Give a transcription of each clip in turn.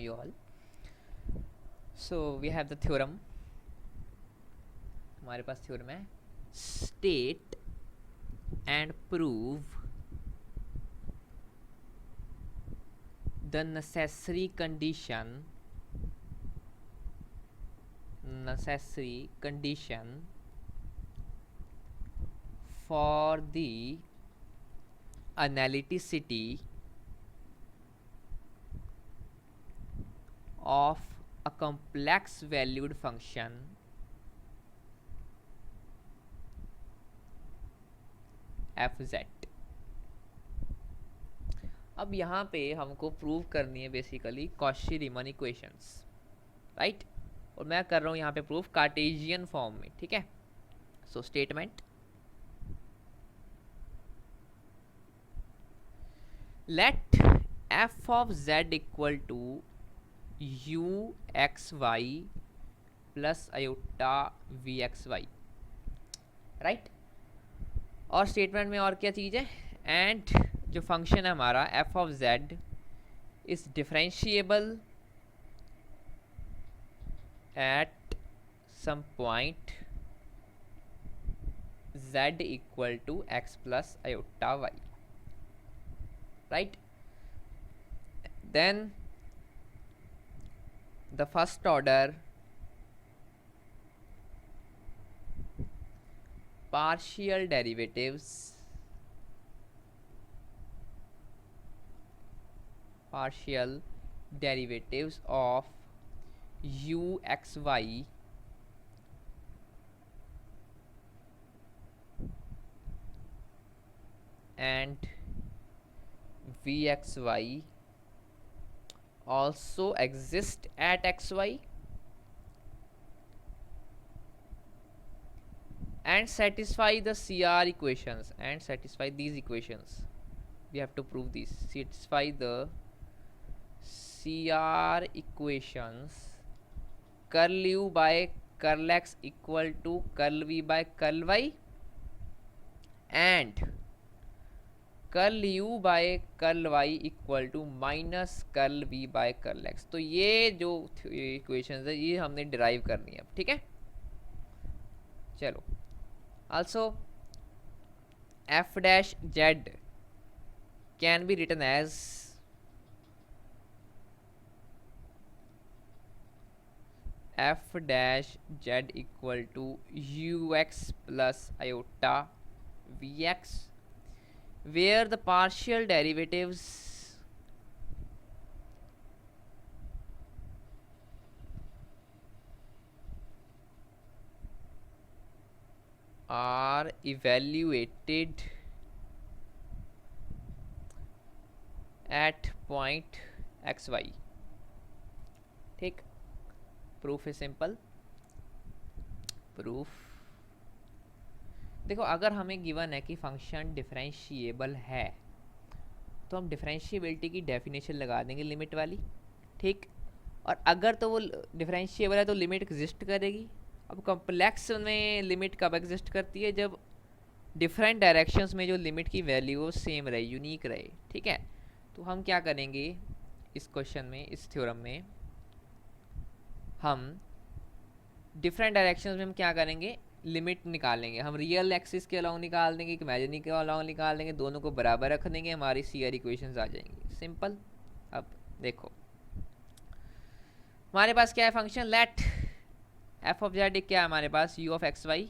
you all. So we have the theorem. हमारे पास theorem है, state and prove the necessary condition for the analyticity of a complex valued function fz. अब यहाँ पे हमको prove करनी है बेसिकली कॉशी रीमन इक्वेशंस, राइट? और मैं कर रहा हूँ यहाँ पे प्रूफ कार्टेशियन फॉर्म में, ठीक है? So statement, let f of z equal to u x y plus iota v x y, right? और स्टेटमेंट में और क्या चीज़ है, एंड जो फंक्शन है हमारा f of z is differentiable at some point z equal to x plus iota y, right? Then the first order partial derivatives of u x y and v x y also exist at x y and satisfy the CR equations and satisfy these equations. We have to prove these, satisfy the CR equations curl u by curl x equal to curl v by curl y and curl u by curl y equal to minus curl v by curl x. तो ये जो equations है ये हमने derive करनी है, ठीक है? चलो, also f dash z can be written as f dash z equal to ux plus iota vx where the partial derivatives are evaluated at point xy. ठीक, प्रूफ है सिंपल. प्रूफ देखो, अगर हमें गिवन है कि फंक्शन डिफरेंशिएबल है तो हम डिफरेंशिएबिलिटी की डेफिनेशन लगा देंगे लिमिट वाली, ठीक? और अगर तो वो डिफरेंशिएबल है तो लिमिट एग्जिस्ट करेगी. अब कॉम्प्लेक्स में लिमिट कब एग्जिस्ट करती है, जब डिफरेंट डायरेक्शंस में जो लिमिट की वैल्यू सेम रहे, यूनिक रहे, ठीक है? तो हम क्या करेंगे इस क्वेश्चन में, इस थ्योरम में हम डिफरेंट डायरेक्शंस में हम क्या करेंगे, लिमिट निकालेंगे. हम रियल एक्सिस के अलाउ निकाल देंगे, इमेजिनरी के अलाउ निकाल देंगे, दोनों को बराबर रख देंगे, हमारी CR इक्वेशंस आ जाएंगी. सिंपल. अब देखो हमारे पास क्या है function, let f of z क्या है हमारे पास, u of x y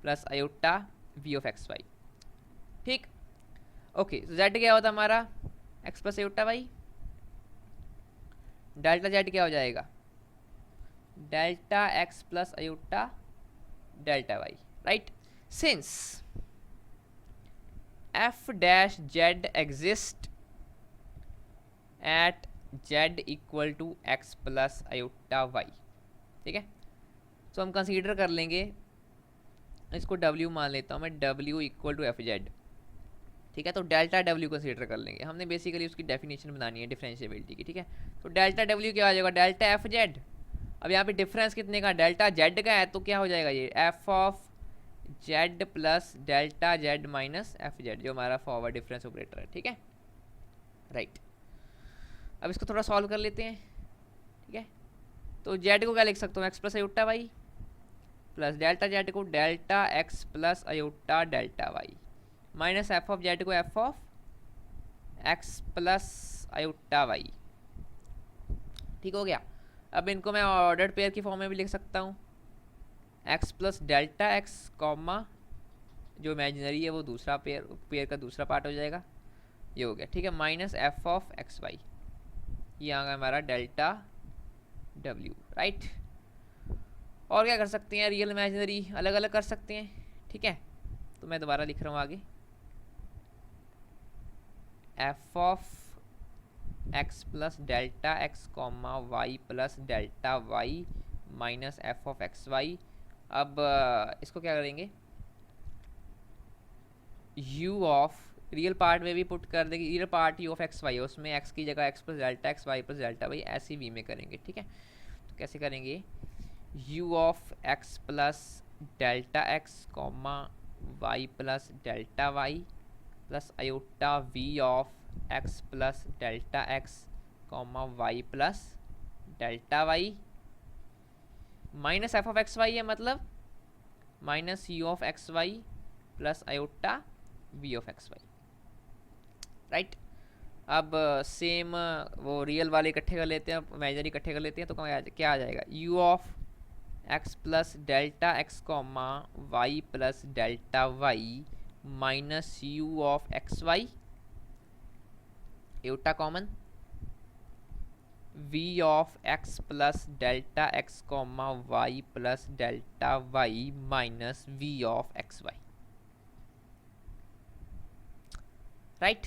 plus iota v of x y, ठीक? ओके, तो z क्या होता है हमारा, x plus iota y. Delta z क्या हो जाएगा, delta x plus iota delta y, right? Since f dash z exist at z equal to x plus iota y, ठीक है? तो हम कंसीडर कर लेंगे, इसको w मान लेता हूँ मैं, w equal to f z, ठीक है? तो डेल्टा w कंसीडर कर लेंगे. हमने बेसिकली उसकी डेफिनेशन बनानी है डिफरेंशिएबिलिटी की, ठीक है? तो डेल्टा w क्या हो जाएगा, डेल्टा एफ जेड. अब यहाँ पे डिफरेंस कितने का, डेल्टा z का है, तो क्या हो जाएगा ये f of z plus delta z minus F Z, जो हमारा फॉरवर्ड डिफरेंस ऑपरेटर है, ठीक है? राइट. अब इसको थोड़ा सॉल्व कर लेते हैं, ठीक है। तो जेड को क्या लिख सकता हूँ, X plus iota Y plus delta Z को delta x plus iota delta Y minus F of Z को F of x plus iota Y. ठीक हो गया। अब इनको मैं ऑर्डर्ड पेयर की फॉर्म में भी लिख सकता हूँ, X plus delta x comma जो इमेजिनरी है वो दूसरा पेयर का दूसरा पार्ट हो जाएगा, ये हो गया, ठीक है, minus F of x y, ये आ गया हमारा डेल्टा डब्ल्यू, राइट। और क्या कर सकते हैं, रियल इमेजिनरी अलग अलग कर सकते हैं, ठीक है। तो मैं दोबारा लिख रहा हूँ आगे, f of x plus delta x comma Y plus delta Y minus F of x y. अब इसको क्या करेंगे, u ऑफ रियल पार्ट में भी पुट कर देंगे, real part u of x y है, उसमें x की जगह x plus delta x y plus delta y ऐसे v में करेंगे, ठीक है। तो कैसे करेंगे, u of x plus delta x comma Y plus delta y plus iota v of x plus delta x comma Y plus delta Y minus F of x y है, मतलब minus u of x y plus iota v of x Y, right. अब same वो real वाले इकट्ठे कर लेते हैं, imaginary इकट्ठे कर लेते हैं, तो क्या आ जाएगा, u of x plus delta x comma Y plus delta Y minus u of x Y eta common v of x plus delta x comma Y plus delta Y minus v of x Y, right.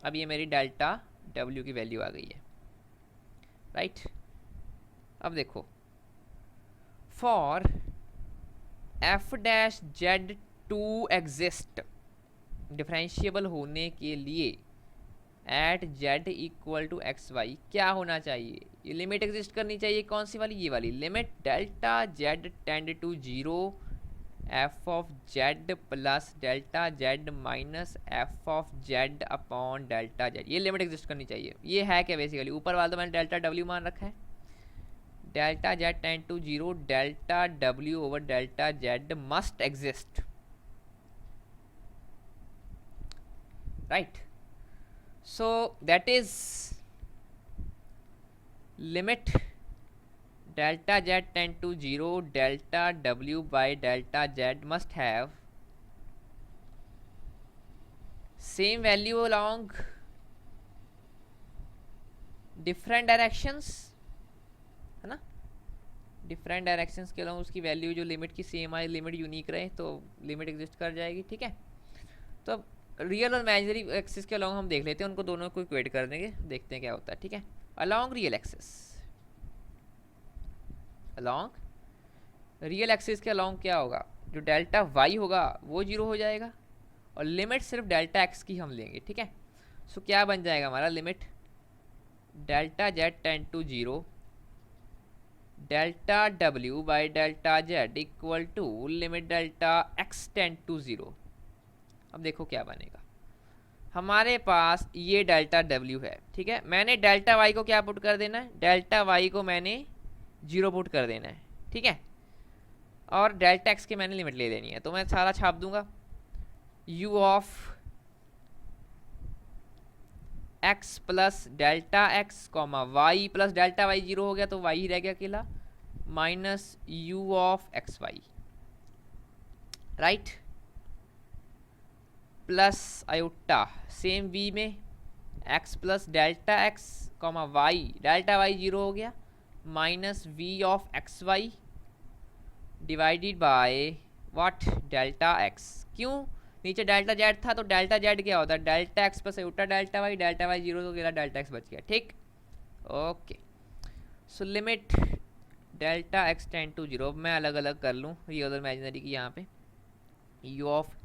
अब ये मेरी delta w की value आ गई है, right. अब देखो, for F dash Z to exist, differentiable होने के लिए at Z equal to X Y क्या होना चाहिए, ये लिमिट एग्जिस्ट करनी चाहिए, कौन सी वाली, ये वाली limit delta z tend to zero f of z plus delta z minus F of z upon delta z, ये लिमिट एग्जिस्ट करनी चाहिए। ये है क्या, बेसिकली ऊपर वाला तो मैंने डेल्टा डब्ल्यू मान रखा है, delta z tend to zero delta डब्ल्यू over delta z must exist, right. so that is limit delta z tend to 0 delta w by delta z must have same value along different directions, है ना, different directions के along उसकी value जो limit की same आए, limit unique रहे, तो limit exist कर जाएगी, ठीक है। तो रियल और इमेजिनरी एक्सिस के अलॉन्ग हम देख लेते हैं, उनको दोनों को इक्वेट कर देंगे, देखते हैं क्या होता है, ठीक है। Along real axis, along real axis के अलॉन्ग क्या होगा, जो डेल्टा वाई होगा वो जीरो हो जाएगा और लिमिट सिर्फ डेल्टा एक्स की हम लेंगे, ठीक है। सो क्या बन जाएगा हमारा, limit delta z tend to zero delta डब्ल्यू by delta z equal to limit delta x tend to zero. अब देखो क्या बनेगा, हमारे पास ये डेल्टा डब्ल्यू है, ठीक है। मैंने डेल्टा वाई को क्या पुट कर देना है, डेल्टा वाई को मैंने जीरो पुट कर देना है, ठीक है। और डेल्टा एक्स की मैंने लिमिट ले देनी है, तो मैं सारा छाप दूंगा, u of x plus delta x comma Y plus delta y zero हो गया तो वाई ही रह गया अकेला, minus u of x Y, right, plus iota same v में x plus delta x comma y, delta y zero हो गया, minus v of x y divided by what, delta x। क्यों, नीचे डेल्टा जेड था तो delta Z क्या होता है, delta x plus iota delta y zero तो गया, डेल्टा एक्स बच गया, ठीक, okay. So limit delta x tend to zero, मैं अलग अलग कर लूँ रियल और इमेजिनरी की, यहाँ पे u of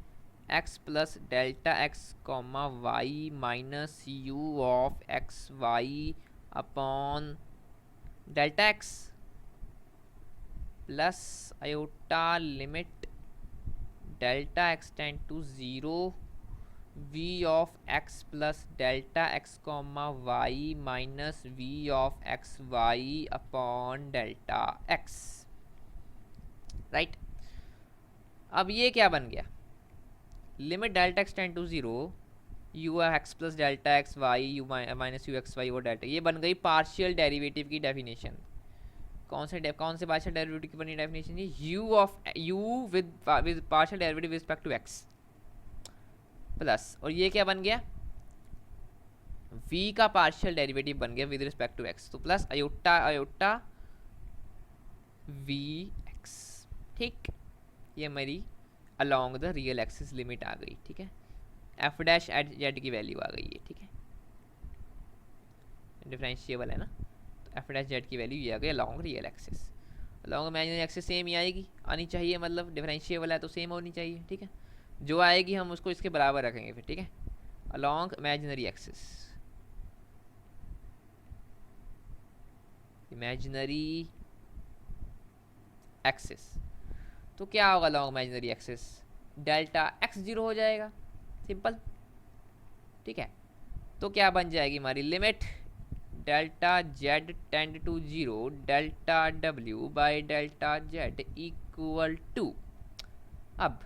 x plus delta x comma y minus u of x y upon delta x plus iota limit delta x tend to zero v of x plus delta x comma y minus v of x y upon delta x, right. अब ये क्या बन गया, limit delta x tend to zero u x plus delta x y u minus u x y और delta, ये बन गई partial derivative की डेफिनेशन। कौन से पार्शियल डेरिवेटिव की बनी डेफिनेशन, ये u with partial derivative with respect to x plus, और ये क्या बन गया, v का पार्शियल डेरिवेटिव बन गया विद रिस्पेक्ट टू x, तो plus iota iota we X, ठीक। ये मेरी along the real axis limit आ गई, ठीक है। एफ डैश एट जेड की वैल्यू आ गई है, ठीक है, डिफरेंशिएबल है ना, तो एफ डैश जेड की वैल्यू ये आ गई along real axis. Along imaginary axis same ही आएगी, आनी चाहिए, मतलब डिफरेंशिएबल है तो सेम होनी चाहिए, ठीक है। जो आएगी हम उसको इसके बराबर रखेंगे फिर, ठीक है, along imaginary axis, imaginary axis, तो क्या होगा long imaginary axis, delta x zero हो जाएगा, सिंपल, ठीक है। तो क्या बन जाएगी हमारी limit delta z tend to zero delta डब्ल्यू by delta z equal to, अब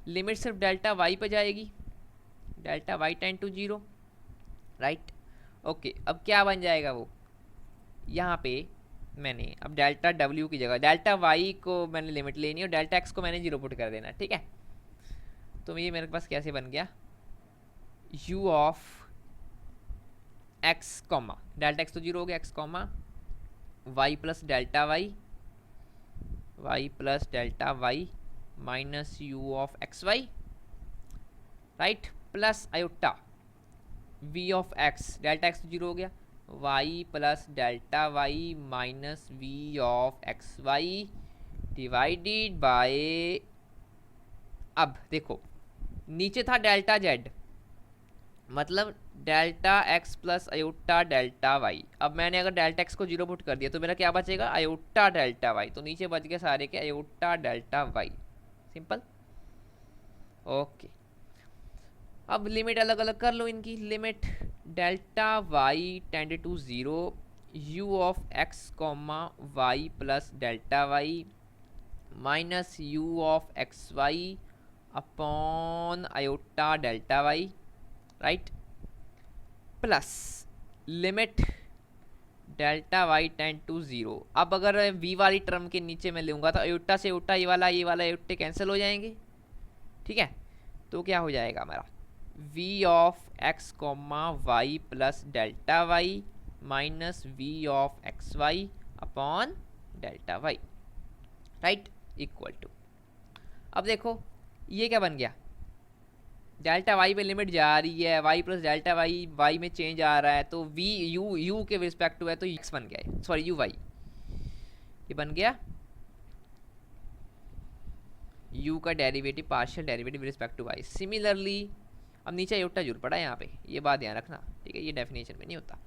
लिमिट सिर्फ डेल्टा वाई पे जाएगी, delta y tend to zero, right. Okay, अब क्या बन जाएगा वो, यहाँ पे मैंने अब डेल्टा डब्ल्यू की जगह डेल्टा वाई को मैंने लिमिट लेनी और डेल्टा एक्स को मैंने जीरो पुट कर देना, ठीक है। तो ये मेरे पास कैसे बन गया, u of x comma delta x तो जीरो हो गया, x comma Y plus delta y plus delta Y minus u of x Y, right, plus iota v of x, delta x तो जीरो हो गया, y plus delta Y minus v of x y divided by, अब देखो नीचे था delta z, मतलब delta x plus iota delta y, अब मैंने अगर डेल्टा एक्स को जीरो पुट कर दिया तो मेरा क्या बचेगा, अयोटा डेल्टा वाई, तो नीचे बच गए सारे के iota delta y, simple, okay. अब लिमिट अलग अलग कर लो इनकी, limit delta y tend to zero u of x comma Y plus delta Y minus u of x y upon iota delta y, right, plus limit delta y tend to zero, अब अगर v वाली term के नीचे मैं लूँगा तो aorta से aorta ये वाला अयोटे कैंसिल हो जाएंगे, ठीक है। तो क्या हो जाएगा हमारा v of x comma Y plus delta Y minus v of x y upon delta y, right, equal to, अब देखो ये क्या बन गया, डेल्टा वाई पे लिमिट जा रही है, y plus delta y y में चेंज आ रहा है, तो v यू के रिस्पेक्ट टू है तो x बन गया है, सॉरी यू वाई, ये बन गया u का derivative partial derivative with respect to y। Similarly अब नीचे अयोटा जुड़ पड़ा है यहाँ पे, ये बात ध्यान रखना, ठीक है, ये डेफिनेशन में नहीं होता,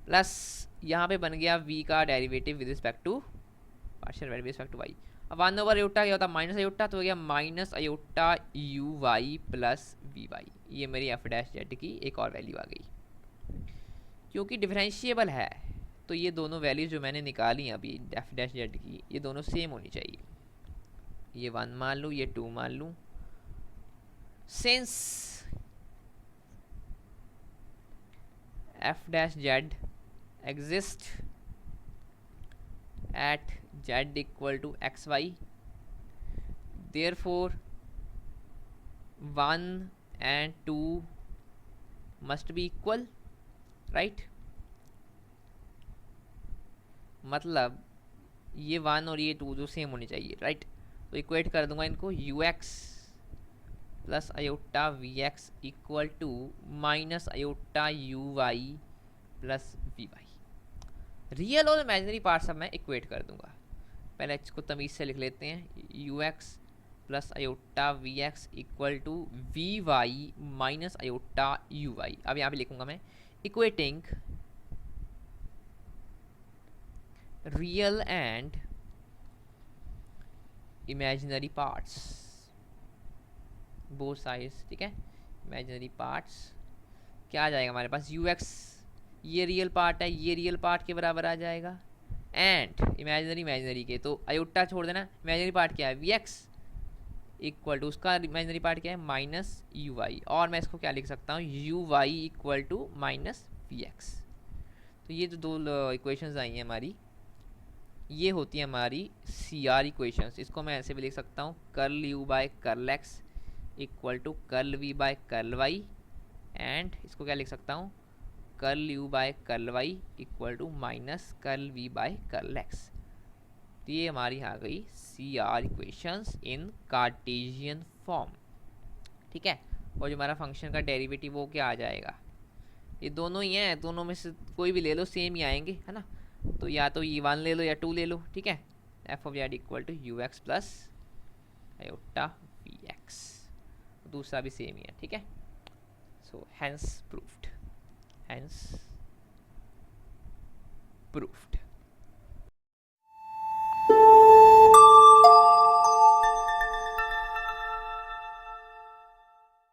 प्लस यहाँ पे बन गया v का derivative with respect to partial derivative with respect to y। अब 1 ओवर अयोटा क्या होता है, माइनस अयोटा, तो हो गया minus iota u y plus v y, ये मेरी एफ डैश जेड की एक और वैल्यू आ गई। क्योंकि डिफरेंशिएबल है तो ये दोनों वैल्यूज जो मैंने निकाली अभी एफ डैश जेड की, ये दोनों सेम होनी चाहिए, ये 1 मान लूँ, ये 2 मान लूँ, since F dash Z exist at z equal to xy, therefore 1 and 2 must be equal, right, मतलब ये 1 और ये 2 जो सेम होनी चाहिए, राइट, तो इक्वेट कर दूंगा इनको ux plus iota we x equal to minus iota u y plus v y. Real और इमेजिनरी पार्ट सब मैं इक्वेट कर दूंगा, पहले इसको तमीज़ से लिख लेते हैं, u x plus iota we x equal to v y minus iota u y. अब यहाँ पे लिखूंगा मैं equating real and imaginary parts both sides, ठीक है, इमेजिनरी पार्ट्स क्या आ जाएगा हमारे पास, यू एक्स, ये रियल पार्ट है, ये रियल पार्ट के बराबर आ जाएगा, एंड इमेजिनरी के तो आयोटा छोड़ देना, इमेजिनरी पार्ट क्या है वी एक्स इक्वल टू उसका इमेजिनरी पार्ट क्या है माइनस यू वाई, और मैं इसको क्या लिख सकता हूँ u y equal to minus v x. तो ये जो दो इक्वेशंस आई हैं हमारी, ये होती है हमारी सी आर इक्वेशंस। इसको मैं ऐसे भी लिख सकता हूँ curl u by curl x equal to curl v by curl y, and इसको क्या लिख सकता हूँ curl u by curl y equal to minus curl v by curl x. तो ये हमारी आ गई C R equations in Cartesian form, ठीक है। और जो हमारा फंक्शन का डेरिवेटिव वो क्या आ जाएगा, ये दोनों ही हैं, दोनों में से कोई भी ले लो सेम ही आएंगे, है ना। तो या तो ये 1 ले लो या 2 ले लो, ठीक है। F of z equal to u x plus iota v x, दूसरा भी सेम ही है, ठीक है। So hence proved, hence proofed.